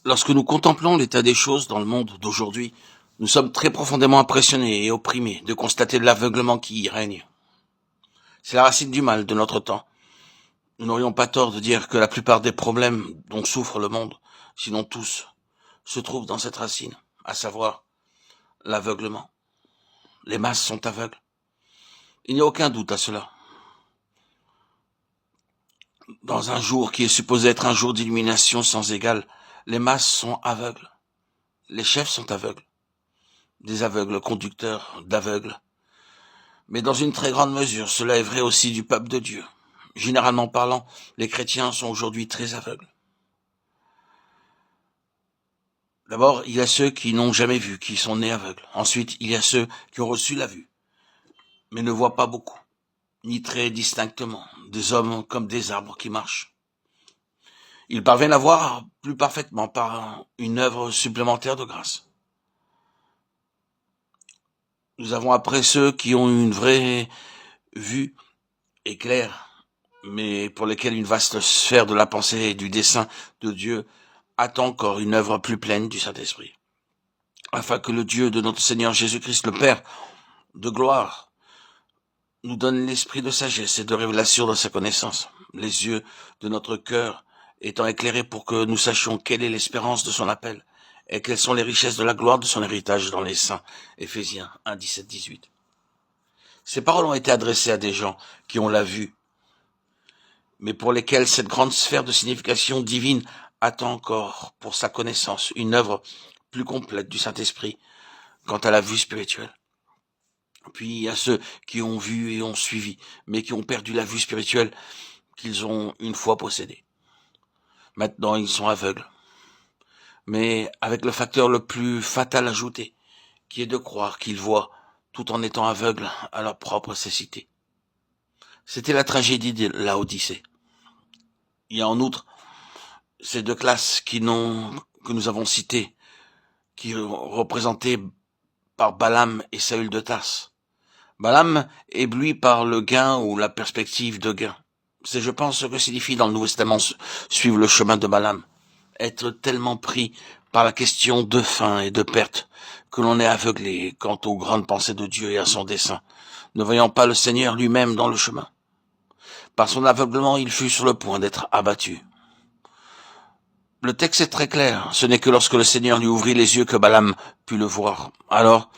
Lorsque nous contemplons l'état des choses dans le monde d'aujourd'hui, nous sommes très profondément impressionnés et opprimés de constater l'aveuglement qui y règne. C'est la racine du mal de notre temps. Nous n'aurions pas tort de dire que la plupart des problèmes dont souffre le monde, sinon tous, se trouvent dans cette racine, à savoir l'aveuglement. Les masses sont aveugles. Il n'y a aucun doute à cela. Dans un jour qui est supposé être un jour d'illumination sans égale, les masses sont aveugles. Les chefs sont aveugles. Des aveugles conducteurs d'aveugles. Mais dans une très grande mesure, cela est vrai aussi du peuple de Dieu. Généralement parlant, les chrétiens sont aujourd'hui très aveugles. D'abord, il y a ceux qui n'ont jamais vu, qui sont nés aveugles. Ensuite, il y a ceux qui ont reçu la vue, mais ne voient pas beaucoup, ni très distinctement, des hommes comme des arbres qui marchent. Ils parviennent à voir plus parfaitement par une œuvre supplémentaire de grâce. Nous avons après ceux qui ont une vraie vue éclair, mais pour lesquels une vaste sphère de la pensée et du dessein de Dieu attend encore une œuvre plus pleine du Saint-Esprit, afin que le Dieu de notre Seigneur Jésus-Christ, le Père de gloire, nous donne l'esprit de sagesse et de révélation de sa connaissance, les yeux de notre cœur étant éclairés pour que nous sachions quelle est l'espérance de son appel et quelles sont les richesses de la gloire de son héritage dans les saints. Éphésiens 1, 17, 18. Ces paroles ont été adressées à des gens qui ont la vue, mais pour lesquels cette grande sphère de signification divine attend encore pour sa connaissance une œuvre plus complète du Saint-Esprit quant à la vue spirituelle. Puis il y a ceux qui ont vu et ont suivi, mais qui ont perdu la vue spirituelle qu'ils ont une fois possédée. Maintenant ils sont aveugles, mais avec le facteur le plus fatal ajouté, qui est de croire qu'ils voient tout en étant aveugles à leur propre cécité. C'était la tragédie de Laodicée. Il y a en outre ces deux classes que nous avons citées, qui représentées par Balaam et Saül de Tarse. Balaam, ébloui par le gain ou la perspective de gain. C'est, je pense, ce que signifie dans le Nouveau Testament suivre le chemin de Balaam. Être tellement pris par la question de faim et de perte que l'on est aveuglé quant aux grandes pensées de Dieu et à son dessein, ne voyant pas le Seigneur lui-même dans le chemin. Par son aveuglement, il fut sur le point d'être abattu. Le texte est très clair. Ce n'est que lorsque le Seigneur lui ouvrit les yeux que Balaam put le voir. Alors,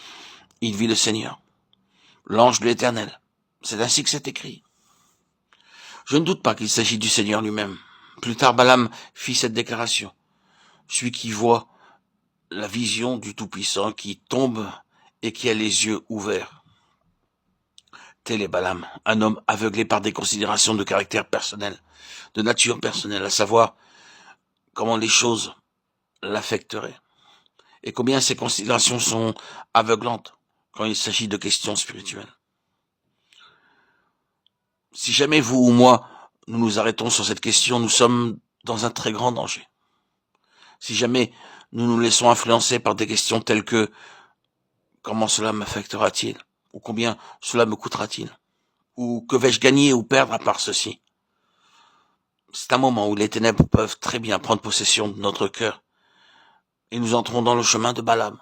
il vit le Seigneur, l'ange de l'Éternel. C'est ainsi que c'est écrit. Je ne doute pas qu'il s'agit du Seigneur lui-même. Plus tard, Balaam fit cette déclaration. Celui qui voit la vision du Tout-Puissant, qui tombe et qui a les yeux ouverts. Tel est Balaam, un homme aveuglé par des considérations de caractère personnel, de nature personnelle, à savoir comment les choses l'affecteraient. Et combien ces considérations sont aveuglantes quand il s'agit de questions spirituelles. Si jamais vous ou moi, nous nous arrêtons sur cette question, nous sommes dans un très grand danger. Si jamais nous nous laissons influencer par des questions telles que « Comment cela m'affectera-t-il » ou « Combien cela me coûtera-t-il » ou « Que vais-je gagner ou perdre à part ceci ?» C'est un moment où les ténèbres peuvent très bien prendre possession de notre cœur et nous entrons dans le chemin de Balaam.